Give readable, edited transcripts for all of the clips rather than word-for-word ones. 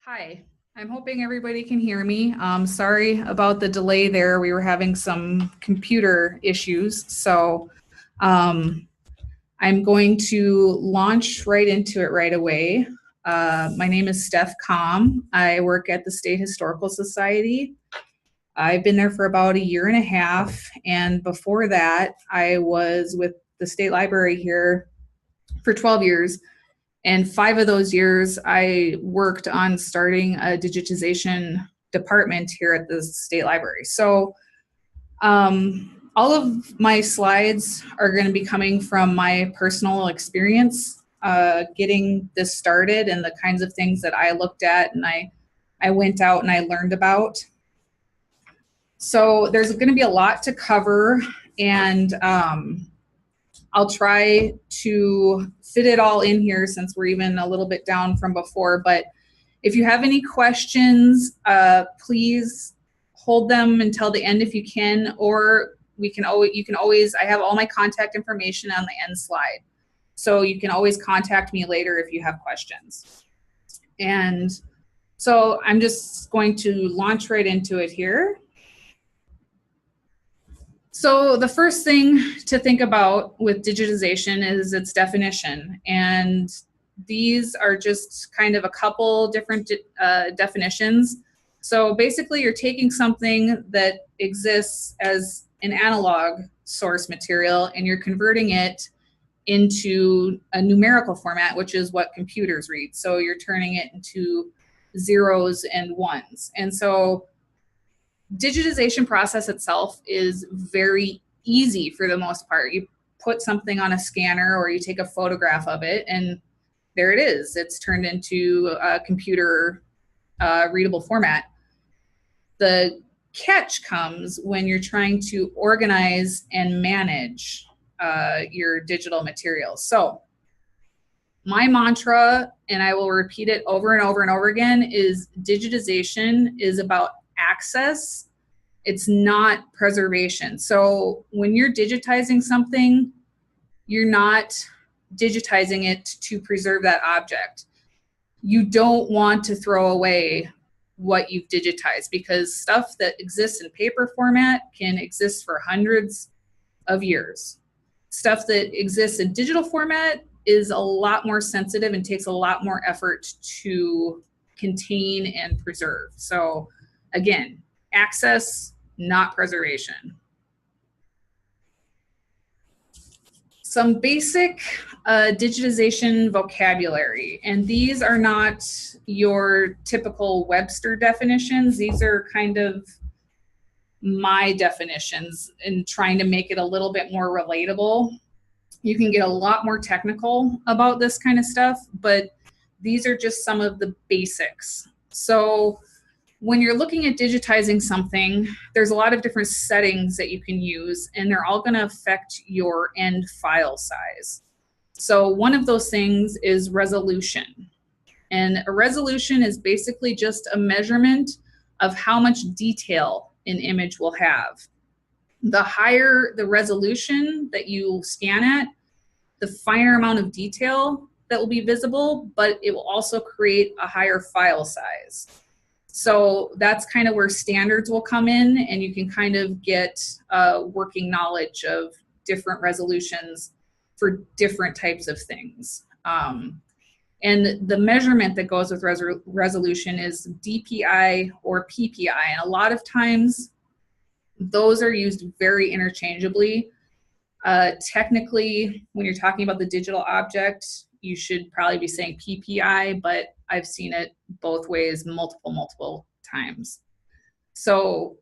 Hi, I'm hoping everybody can hear me. Sorry about the delay there. We were having some computer issues. Um, I'm going to launch right into it right away. My name is Steph Com. I work at the State Historical Society. I've been there for about a year and a half. And before that, I was with the State Library here for 12 years. And 5 of those years, I worked on starting a digitization department here at the State Library. All of my slides are going to be coming from my personal experience getting this started and the kinds of things that I looked at and I went out and I learned about. So there's going to be a lot to cover, and I'll try to fit it all in here since we're even a little bit down from before. But if you have any questions, please hold them until the end if you can, or you can always, I have all my contact information on the end slide. So you can always contact me later if you have questions. And so I'm just going to launch right into it here. So the first thing to think about with digitization is its definition. And these are just kind of a couple different definitions. So basically you're taking something that exists as an analog source material and you're converting it into a numerical format, which is what computers read. So you're turning it into zeros and ones. And so digitization process itself is very easy for the most part. You put something on a scanner or you take a photograph of it and there it is. It's turned into a computer readable format. The catch comes when you're trying to organize and manage your digital materials. So my mantra, and I will repeat it over and over and over again, is digitization is about access. It's not preservation. So when you're digitizing something, you're not digitizing it to preserve that object. You don't want to throw away what you've digitized because stuff that exists in paper format can exist for hundreds of years. Stuff that exists in digital format is a lot more sensitive and takes a lot more effort to contain and preserve. So again, access, not preservation. Some basic digitization vocabulary, and these are not your typical Webster definitions. These are kind of my definitions and trying to make it a little bit more relatable. You can get a lot more technical about this kind of stuff, but these are just some of the basics. So when you're looking at digitizing something, there's a lot of different settings that you can use, and they're all going to affect your end file size. So one of those things is resolution. And a resolution is basically just a measurement of how much detail an image will have. The higher the resolution that you scan at, the finer amount of detail that will be visible, but it will also create a higher file size. So that's kind of where standards will come in, and you can kind of get working knowledge of different resolutions for different types of things. And the measurement that goes with resolution is DPI or PPI. And a lot of times those are used very interchangeably. Technically, when you're talking about the digital object, you should probably be saying PPI, but I've seen it both ways multiple times. So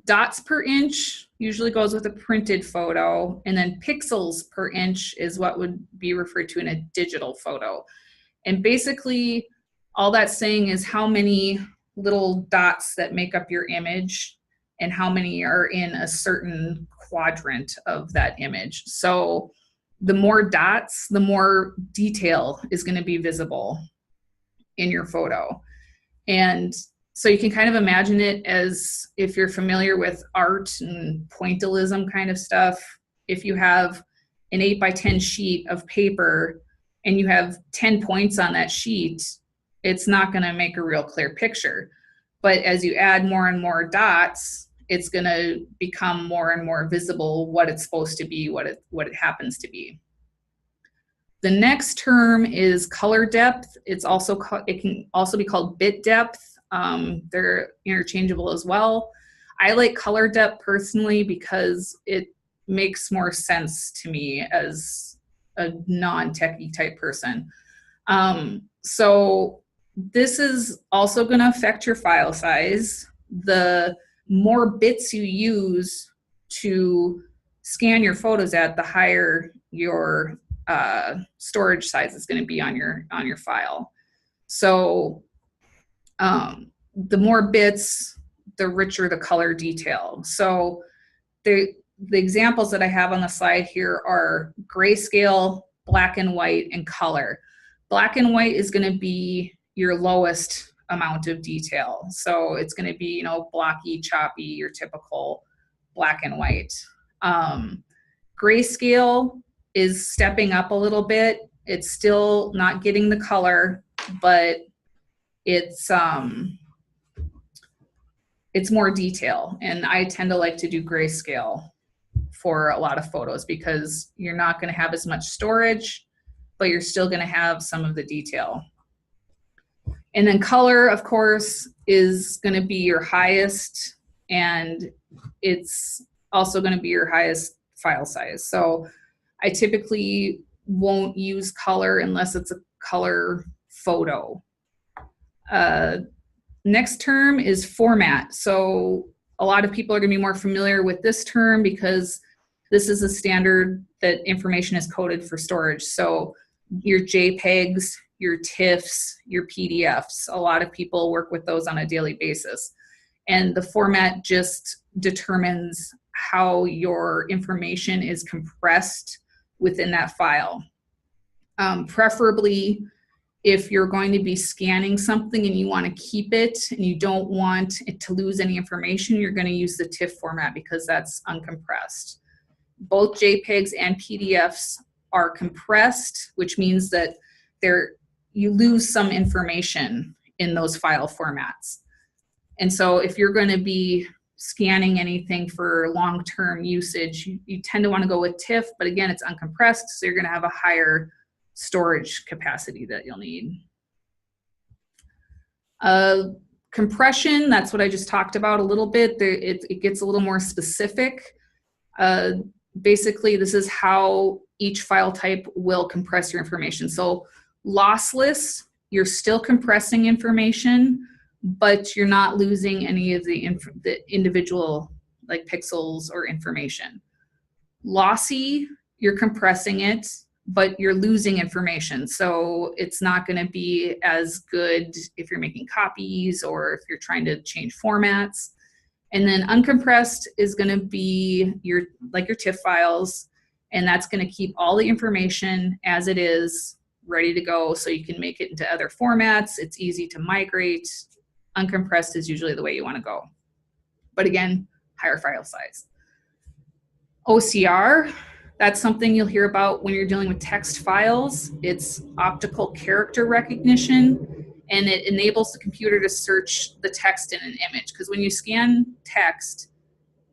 dots per inch usually goes with a printed photo, and then pixels per inch is what would be referred to in a digital photo. And basically, all that's saying is how many little dots that make up your image and how many are in a certain quadrant of that image. So the more dots, the more detail is going to be visible in your photo. And so you can kind of imagine it as, if you're familiar with art and pointillism kind of stuff, if you have an 8x10 sheet of paper and you have 10 points on that sheet, it's not going to make a real clear picture. But as you add more and more dots, it's going to become more and more visible what it's supposed to be, what it happens to be. The next term is color depth. It can also be called bit depth. They're interchangeable as well. I like color depth personally because it makes more sense to me as a non-techie type person. So this is also going to affect your file size. The more bits you use to scan your photos at, the higher your storage size is going to be on your file. So the more bits, the richer the color detail. So the examples that I have on the slide here are grayscale, black and white, and color. Black and white is going to be your lowest amount of detail. So it's going to be, you know, blocky, choppy, your typical black and white. Grayscale is stepping up a little bit. It's still not getting the color, but it's more detail. And I tend to like to do grayscale for a lot of photos because you're not going to have as much storage, but you're still going to have some of the detail. And then color, of course, is going to be your highest, and it's also going to be your highest file size. So I typically won't use color unless it's a color photo. Next term is format. So a lot of people are going to be more familiar with this term because this is a standard that information is coded for storage. So your JPEGs, your TIFFs, your PDFs, a lot of people work with those on a daily basis. And the format just determines how your information is compressed within that file. Preferably, if you're going to be scanning something and you want to keep it and you don't want it to lose any information, you're going to use the TIFF format because that's uncompressed. Both JPEGs and PDFs are compressed, which means that you lose some information in those file formats. And so if you're going to be scanning anything for long-term usage, you tend to want to go with TIFF, but again, it's uncompressed, so you're going to have a higher storage capacity that you'll need. Compression, that's what I just talked about a little bit. It gets a little more specific. Basically, this is how each file type will compress your information. So lossless, you're still compressing information, but you're not losing any of the individual like pixels or information. Lossy, you're compressing it, but you're losing information. So it's not going to be as good if you're making copies or if you're trying to change formats. And then uncompressed is going to be your TIFF files, and that's going to keep all the information as it is, ready to go, so you can make it into other formats. It's easy to migrate. Uncompressed is usually the way you want to go. But again, higher file size. OCR, that's something you'll hear about when you're dealing with text files. It's optical character recognition, and it enables the computer to search the text in an image. Because when you scan text,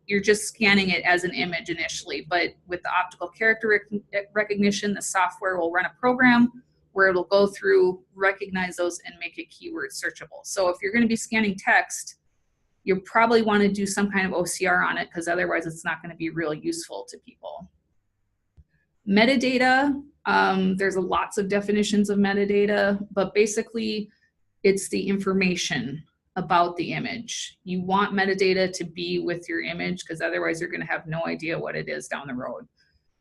you're just scanning it as an image initially. But with the optical character recognition, the software will run a program where it'll go through, recognize those, and make it keyword searchable. So if you're going to be scanning text, you'll probably want to do some kind of OCR on it, because otherwise it's not going to be real useful to people. Metadata, there's lots of definitions of metadata, but basically it's the information about the image. You want metadata to be with your image, because otherwise you're going to have no idea what it is down the road.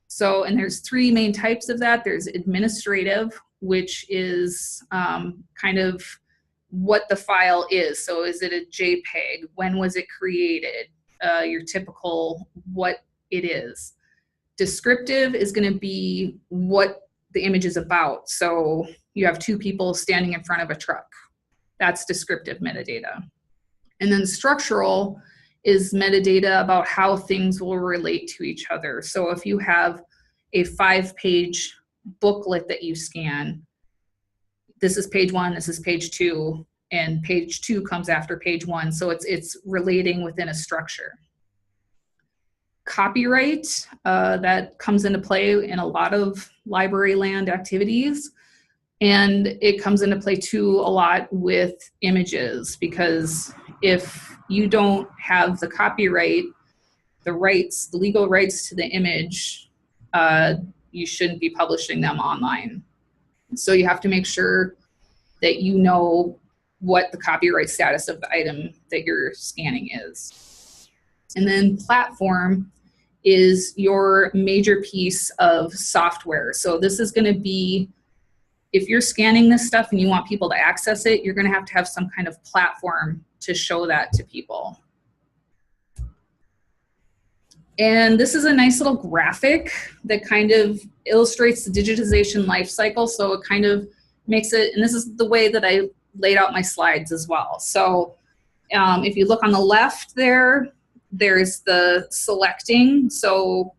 So, and there's three main types of that. There's administrative, which is kind of what the file is. So is it a JPEG? When was it created? Your typical what it is. Descriptive is going to be what the image is about. So you have two people standing in front of a truck. That's descriptive metadata. And then structural is metadata about how things will relate to each other. So if you have a 5-page booklet that you scan, this is page 1, this is page 2, and page 2 comes after page 1. So it's relating within a structure. Copyright, that comes into play in a lot of library land activities. And it comes into play too a lot with images, because if you don't have the copyright, the rights, the legal rights to the image, you shouldn't be publishing them online. So you have to make sure that you know what the copyright status of the item that you're scanning is. And then platform is your major piece of software. So this is going to be, if you're scanning this stuff and you want people to access it, you're going to have some kind of platform to show that to people. And this is a nice little graphic that kind of illustrates the digitization life cycle. So it kind of makes it, and this is the way that I laid out my slides as well. So if you look on the left there, there's the selecting. So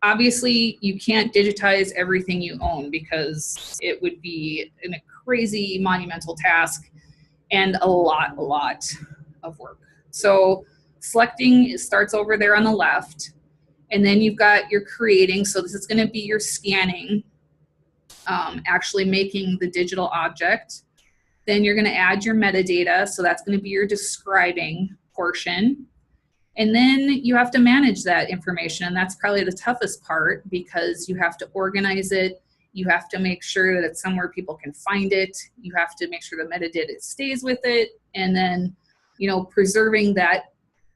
obviously you can't digitize everything you own because it would be a crazy monumental task and a lot of work. So selecting starts over there on the left, and then you've got your creating. So this is going to be your scanning, actually making the digital object. Then you're going to add your metadata. So that's going to be your describing portion. And then you have to manage that information, and that's probably the toughest part, because you have to organize it. You have to make sure that it's somewhere people can find it. You have to make sure the metadata stays with it, and then, you know, preserving that,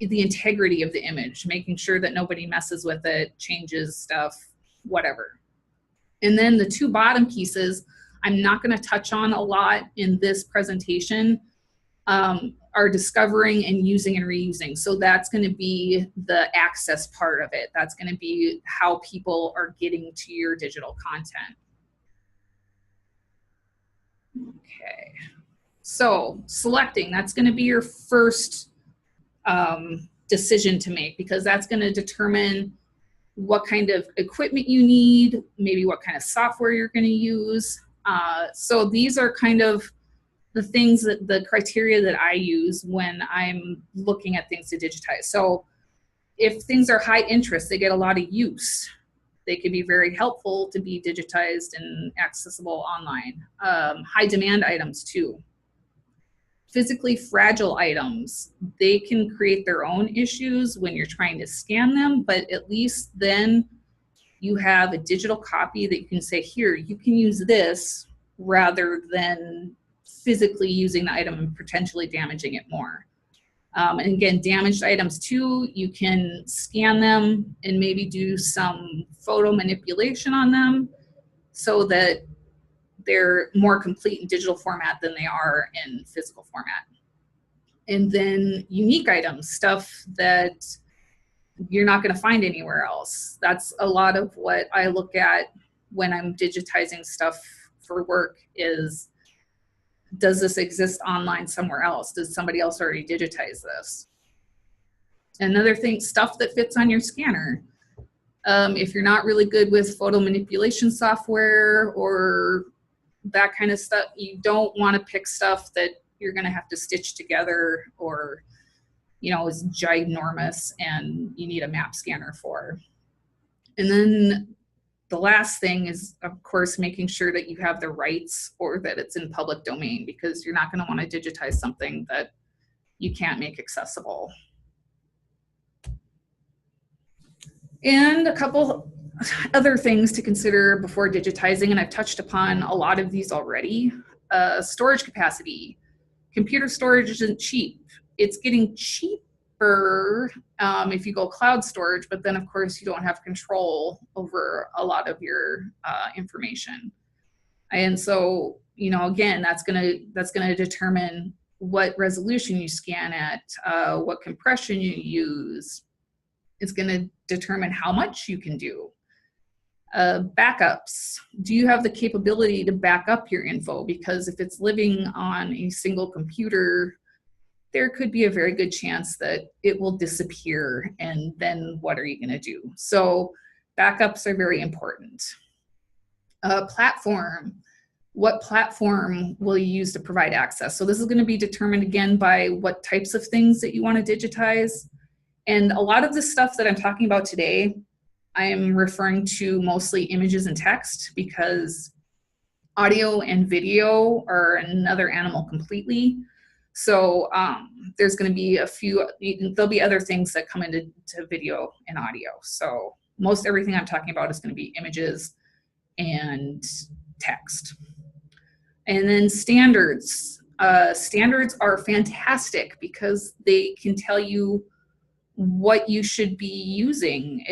the integrity of the image, making sure that nobody messes with it, changes stuff, whatever. And then the two bottom pieces, I'm not going to touch on a lot in this presentation, are discovering and using and reusing. So that's going to be the access part of it. That's going to be how people are getting to your digital content. Okay, so selecting, that's going to be your first decision to make, because that's going to determine what kind of equipment you need, maybe what kind of software you're going to use. So these are kind of the things that, the criteria that I use when I'm looking at things to digitize. So if things are high interest, they get a lot of use. They can be very helpful to be digitized and accessible online. High demand items too. Physically fragile items, they can create their own issues when you're trying to scan them, but at least then you have a digital copy that you can say, here, you can use this, rather than physically using the item and potentially damaging it more. And again, damaged items too, you can scan them and maybe do some photo manipulation on them so that they're more complete in digital format than they are in physical format. And then unique items, stuff that you're not going to find anywhere else. That's a lot of what I look at when I'm digitizing stuff for work is, does this exist online somewhere else? Does somebody else already digitize this? Another thing, stuff that fits on your scanner. If you're not really good with photo manipulation software or that kind of stuff, you don't want to pick stuff that you're going to have to stitch together, or, you know, is ginormous and you need a map scanner for. And then the last thing is, of course, making sure that you have the rights or that it's in public domain, because you're not going to want to digitize something that you can't make accessible. And a couple other things to consider before digitizing, and I've touched upon a lot of these already. Storage capacity. Computer storage isn't cheap. It's getting cheaper if you go cloud storage, but then of course you don't have control over a lot of your information. And so, you know, again, that's gonna determine what resolution you scan at, what compression you use. It's gonna determine how much you can do. Backups. Do you have the capability to back up your info? Because if it's living on a single computer, there could be a very good chance that it will disappear, and then what are you going to do? So backups are very important. Platform. what platform will you use to provide access? So this is going to be determined again by what types of things that you want to digitize. And a lot of the stuff that I'm talking about today, I am referring to mostly images and text, because audio and video are another animal completely. So there's going to be there'll be other things that come into video and audio. So most everything I'm talking about is going to be images and text. And then standards. Standards are fantastic because they can tell you what you should be using.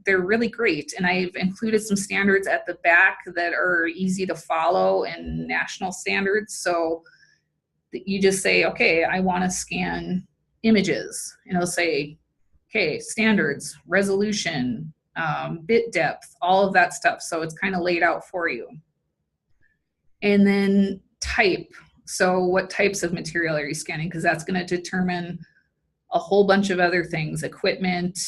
They're really great. And I've included some standards at the back that are easy to follow and national standards. So you just say, okay, I want to scan images, and it'll say, okay, standards, resolution, bit depth, all of that stuff. So it's kind of laid out for you. And then type. So what types of material are you scanning? Because that's going to determine a whole bunch of other things, equipment,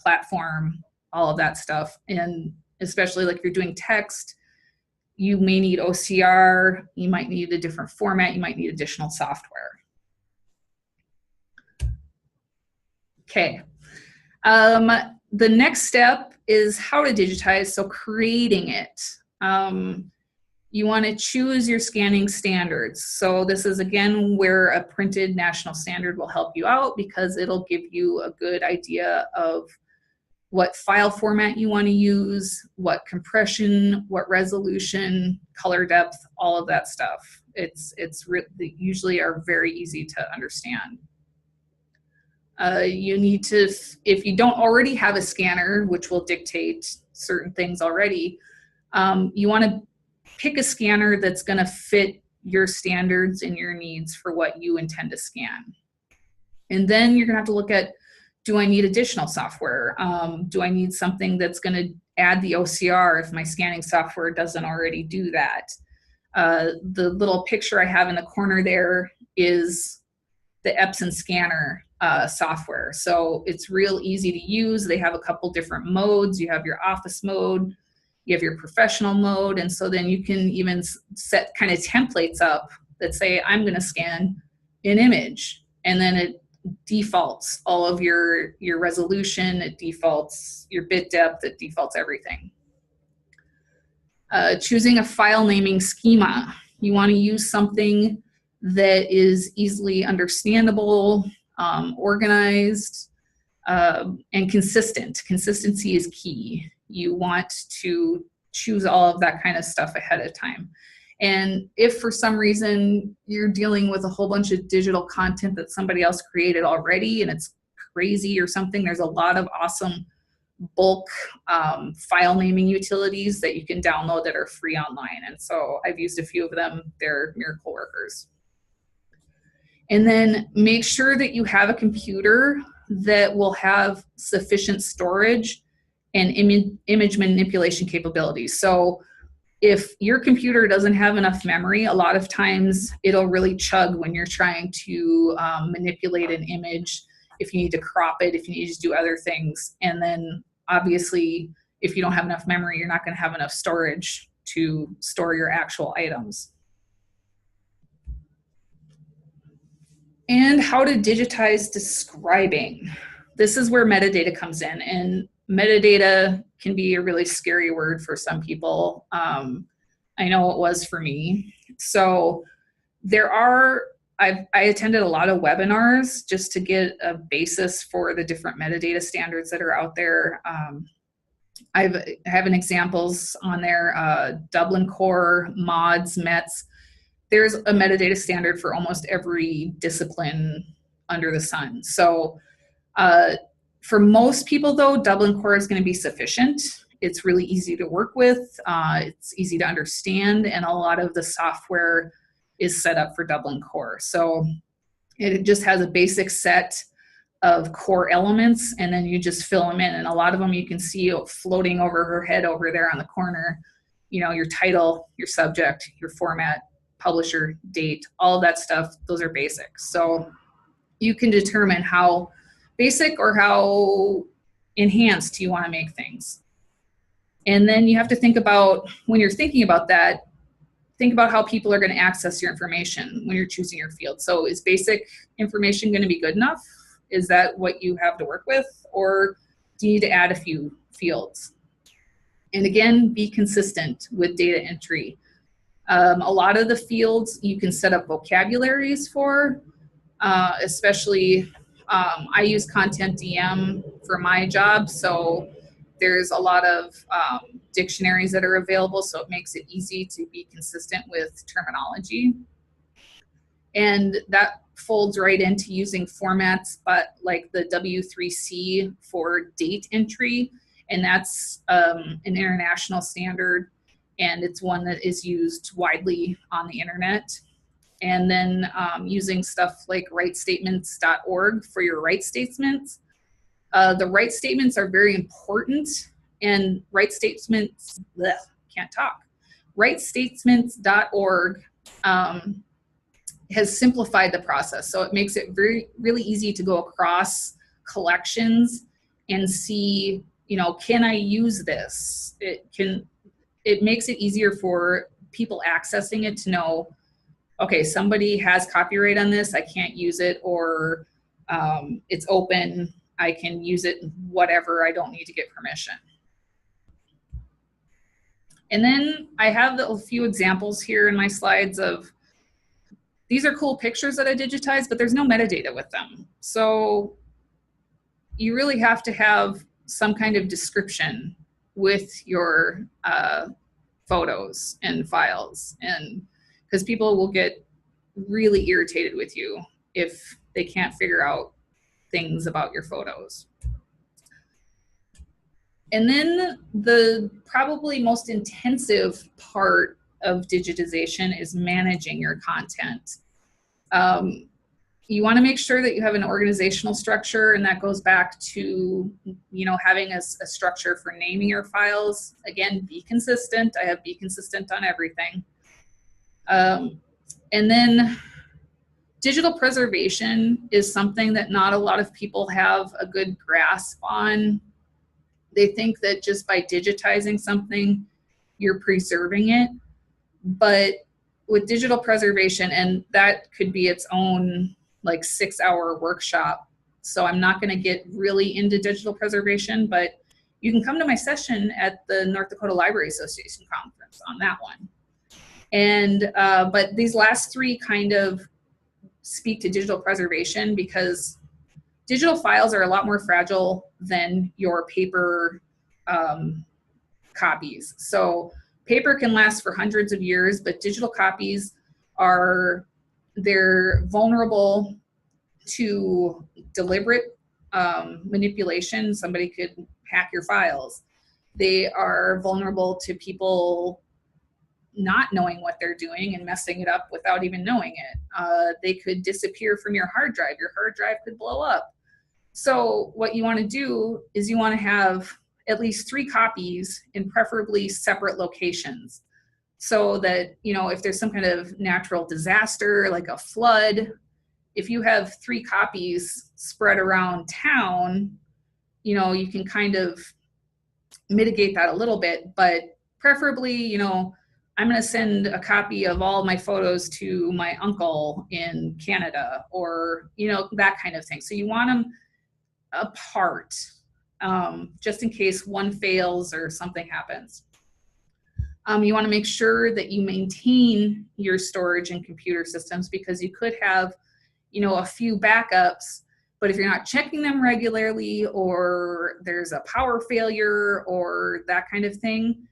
platform, all of that stuff. And especially like if you're doing text, you may need OCR, you might need a different format, you might need additional software. Okay. The next step is how to digitize, so creating it. You want to choose your scanning standards. So this is again where a printed national standard will help you out, because it'll give you a good idea of what file format you want to use, what compression, what resolution, color depth, all of that stuff. They usually are very easy to understand. You need to, if you don't already have a scanner, which will dictate certain things already, you want to pick a scanner that's going to fit your standards and your needs for what you intend to scan. And then you're going to have to look at, do I need additional software? Do I need something that's going to add the OCR if my scanning software doesn't already do that? The little picture I have in the corner there is the Epson scanner software. So it's real easy to use. They have a couple different modes. You have your office mode, you have your professional mode, and so then you can even set kind of templates up that say, I'm going to scan an image, and then it defaults all of your resolution, it defaults your bit depth, it defaults everything. Choosing a file naming schema. You want to use something that is easily understandable, organized, and consistent. Consistency is key. You want to choose all of that kind of stuff ahead of time. And if for some reason you're dealing with a whole bunch of digital content that somebody else created already and it's crazy or something, there's a lot of awesome bulk file naming utilities that you can download that are free online. And so I've used a few of them. They're miracle workers. And then make sure that you have a computer that will have sufficient storage and image manipulation capabilities. So if your computer doesn't have enough memory, a lot of times it'll really chug when you're trying to manipulate an image, if you need to crop it, if you need to do other things. And then obviously, if you don't have enough memory, you're not going to have enough storage to store your actual items. And how to digitize describing. This is where metadata comes in, and metadata can be a really scary word for some people. I know it was for me. So I attended a lot of webinars just to get a basis for the different metadata standards that are out there. I have an examples on there, Dublin Core, MODS, METS. There's a metadata standard for almost every discipline under the sun. So for most people though, Dublin Core is going to be sufficient. It's really easy to work with. It's easy to understand, and a lot of the software is set up for Dublin Core. So it just has a basic set of core elements, and then you just fill them in. And a lot of them you can see floating over her head over there on the corner, your title, your subject, your format, publisher, date, all of that stuff. Those are basics. So you can determine how basic or how enhanced you want to make things. And then you have to think about, when you're thinking about that, think about how people are going to access your information when you're choosing your field. So is basic information going to be good enough? Is that what you have to work with? Or do you need to add a few fields? And again, be consistent with data entry. A lot of the fields you can set up vocabularies for, especially I use Content DM for my job, so there's a lot of dictionaries that are available, so it makes it easy to be consistent with terminology. And that folds right into using formats, but like the W3C for date entry, and that's an international standard, and it's one that is used widely on the internet. And then using stuff like rightstatements.org for your right statements. The right statements are very important, and rightstatements.org has simplified the process. So it makes it really easy to go across collections and see, you know, can I use this? It makes it easier for people accessing it to know, okay, somebody has copyright on this, I can't use it, or it's open, I can use it, whatever, I don't need to get permission. And then I have a few examples here in my slides of, these are cool pictures that I digitized, but there's no metadata with them. So you really have to have some kind of description with your photos and files, and because people will get really irritated with you if they can't figure out things about your photos. And then the probably most intensive part of digitization is managing your content. You want to make sure that you have an organizational structure, and that goes back to, you know, having a structure for naming your files. Again, be consistent. I have be consistent on everything. And then digital preservation is something that not a lot of people have a good grasp on. They think that just by digitizing something, you're preserving it. But with digital preservation, and that could be its own like 6-hour workshop. So I'm not going to get really into digital preservation, but you can come to my session at the North Dakota Library Association conference on that one. And but these last three kind of speak to digital preservation, because digital files are a lot more fragile than your paper copies. So paper can last for hundreds of years, but digital copies they're vulnerable to deliberate manipulation. Somebody could hack your files. They are vulnerable to people not knowing what they're doing and messing it up without even knowing it. They could disappear from your hard drive. Your hard drive could blow up. So what you want to do is you want to have at least 3 copies in preferably separate locations, so that, you know, if there's some kind of natural disaster like a flood, if you have 3 copies spread around town, you know, you can kind of mitigate that a little bit. But preferably, you know, I'm going to send a copy of all my photos to my uncle in Canada, or, you know, that kind of thing. So you want them apart, just in case one fails or something happens. You want to make sure that you maintain your storage and computer systems, because you could have, you know, a few backups, but if you're not checking them regularly, or there's a power failure or that kind of thing,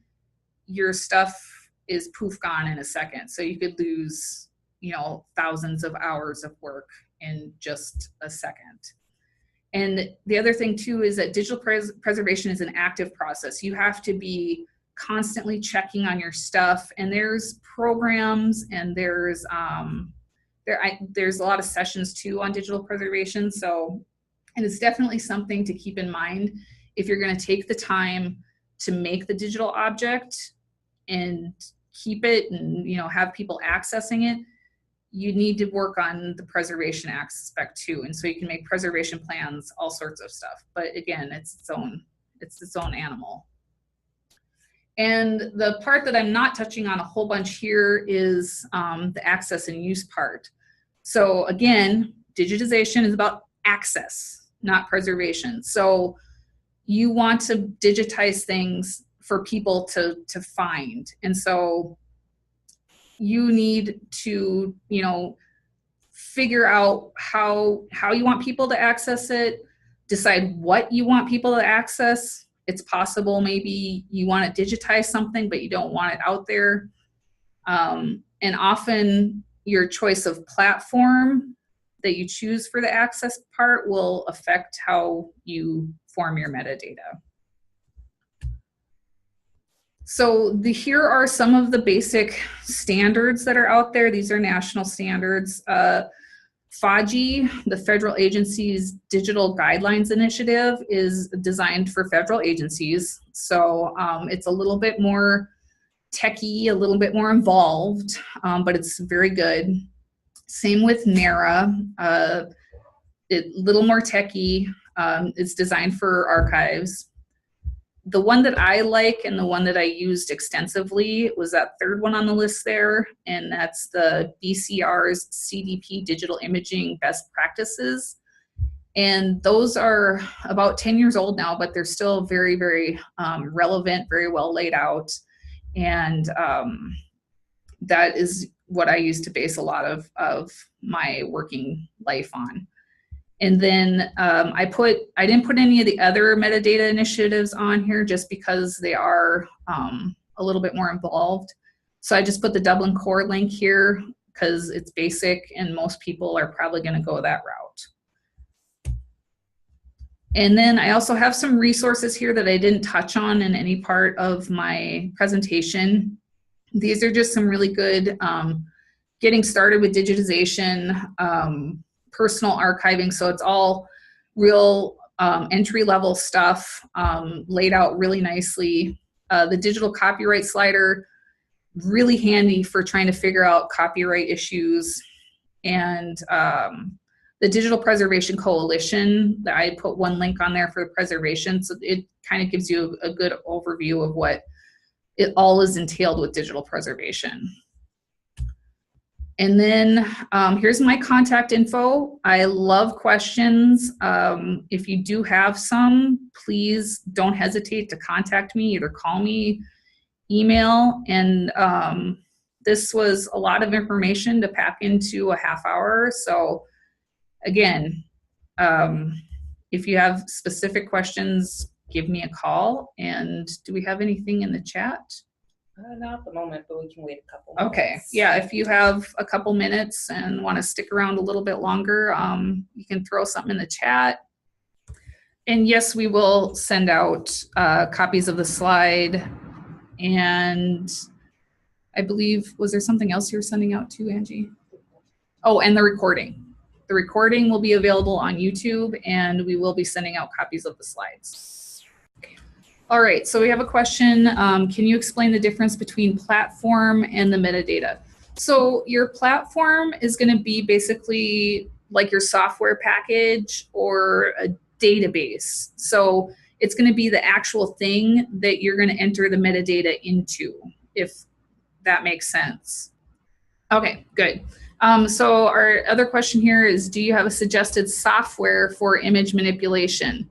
your stuff is poof gone in a second. So you could lose, you know, thousands of hours of work in just a second. And the other thing too is that digital preservation is an active process. You have to be constantly checking on your stuff, and there's programs, and there's a lot of sessions too on digital preservation. So, and it's definitely something to keep in mind if you're going to take the time to make the digital object and keep it, and, you know, have people accessing it. You need to work on the preservation aspect too. And so you can make preservation plans, all sorts of stuff. But again, it's its own animal. And the part that I'm not touching on a whole bunch here is the access and use part. So again, digitization is about access, not preservation. So you want to digitize things for people to find. And so you need to, you know, figure out how you want people to access it, decide what you want people to access. It's possible maybe you want to digitize something, but you don't want it out there. And often your choice of platform that you choose for the access part will affect how you form your metadata. So here are some of the basic standards that are out there. These are national standards. FADGI, the federal agency's digital guidelines initiative, is designed for federal agencies. So it's a little bit more techy, a little bit more involved, but it's very good. Same with NARA, a little more techy. It's designed for archives. The one that I like and the one that I used extensively was that third one on the list there, and that's the BCR's CDP Digital Imaging Best Practices. And those are about 10 years old now, but they're still very, very relevant, very well laid out. And that is what I use to base a lot of my working life on. And then I didn't put any of the other metadata initiatives on here just because they are a little bit more involved. So I just put the Dublin Core link here because it's basic and most people are probably going to go that route. And then I also have some resources here that I didn't touch on in any part of my presentation. These are just some really good getting started with digitization, personal archiving. So it's all real entry-level stuff laid out really nicely. The digital copyright slider, really handy for trying to figure out copyright issues. And the Digital Preservation Coalition, I put one link on there for preservation. So it kind of gives you a good overview of what it all is entailed with digital preservation. And then here's my contact info. I love questions. If you do have some, please don't hesitate to contact me, either call me, email. And this was a lot of information to pack into a half hour. So again, if you have specific questions, give me a call. And do we have anything in the chat? Not at the moment, but we can wait a couple minutes. Okay, yeah, if you have a couple minutes and want to stick around a little bit longer, you can throw something in the chat. And yes, we will send out copies of the slide. And I believe, was there something else you were sending out too, Angie? Oh, and the recording. The recording will be available on YouTube, and we will be sending out copies of the slides. All right, so we have a question. Can you explain the difference between platform and the metadata? So your platform is going to be basically like your software package or a database. So it's going to be the actual thing that you're going to enter the metadata into, if that makes sense. Okay, good. So our other question here is, do you have a suggested software for image manipulation?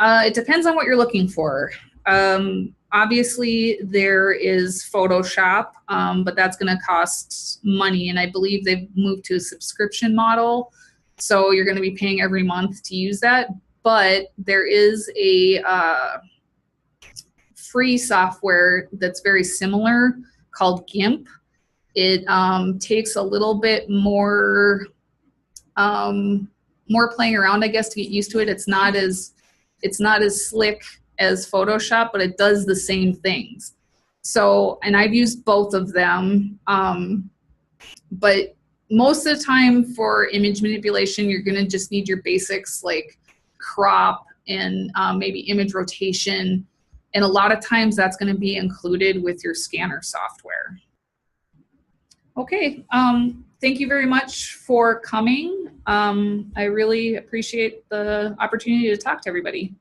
It depends on what you're looking for. Obviously, there is Photoshop, but that's going to cost money, and I believe they've moved to a subscription model, so you're going to be paying every month to use that. But there is a free software that's very similar called GIMP. It takes a little bit more playing around, I guess, to get used to it. It's not as slick as Photoshop, but it does the same things. So, and I've used both of them, but most of the time for image manipulation, you're gonna just need your basics like crop and maybe image rotation. And a lot of times that's gonna be included with your scanner software. Okay, thank you very much for coming. I really appreciate the opportunity to talk to everybody.